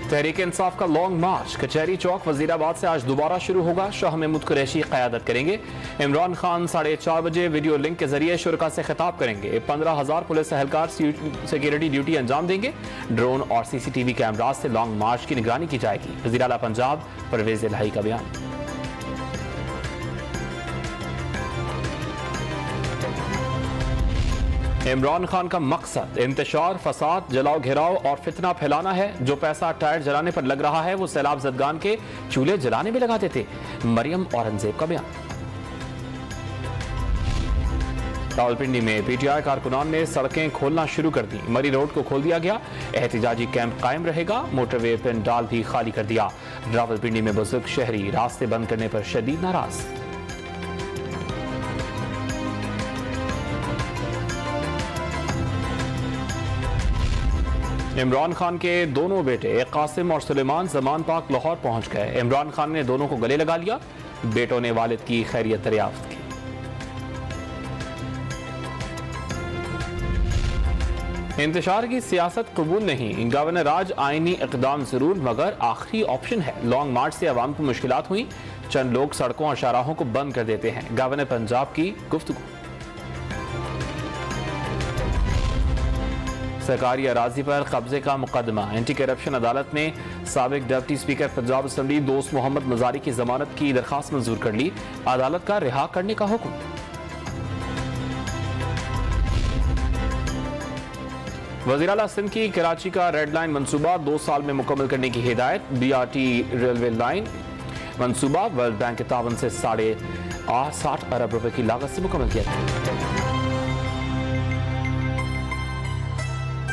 तहरीक इंसाफ का लॉन्ग मार्च कचहरी चौक वजीराबाद से आज दोबारा शुरू होगा। शाह महमूद कुरैशी क़यादत करेंगे। इमरान खान 4:30 बजे वीडियो लिंक के जरिए शुरा से खिताब करेंगे। 15,000 पुलिस एहलकार सिक्योरिटी ड्यूटी अंजाम देंगे। ड्रोन और CCTV कैमराज से लॉन्ग मार्च की निगरानी की जाएगी। वज़ीर आला पंजाब परवेज इलाही का बयान। इमरान खान का मकसद इंतशार, फसाद, जलाओ घेराव और फितना फैलाना है। जो पैसा टायर जलाने पर लग रहा है वो सैलाब जदगान के चूल्हे जलाने में लगाते थे। मरियम औरंगजेब का बयान। रावलपिंडी में PTI कारकुनान ने सड़कें खोलना शुरू कर दी। मरी रोड को खोल दिया गया। एहतिजाजी कैंप कायम रहेगा। मोटरवे पंडाल भी खाली कर दिया। रावलपिंडी में बुजुर्ग शहरी रास्ते बंद करने पर शदीद नाराज। इमरान खान के दोनों बेटे कासिम और सुलेमान जमान पाक लाहौर पहुंच गए। इमरान खान ने दोनों को गले लगा लिया। बेटों ने वालिद की खैरियत दरियाफ्त की। इंतशार की सियासत कबूल नहीं। गवर्नर राज आईनी इकदाम जरूर मगर आखिरी ऑप्शन है। लॉन्ग मार्च से अवाम को मुश्किलात हुई। चंद लोग सड़कों और शाहराहों को बंद कर देते हैं। गवर्नर पंजाब की गुफ्तगू। सरकारी अराजी पर कब्जे का मुकदमा। एंटी करप्शन अदालत ने साबिक डिप्टी स्पीकर पंजाब असम्बली दोस्त मोहम्मद मजारी की जमानत की दरखास्त मंजूर कर ली। अदालत का रिहा करने का हुक्म। वज़ीर आला सिंध की कराची का रेड लाइन मंसूबा 2 साल में मुकम्मल करने की हिदायत। BRT रेलवे लाइन मंसूबा वर्ल्ड बैंक के तावन से 60 अरब रुपए की लागत से मुकम्मल किया गया।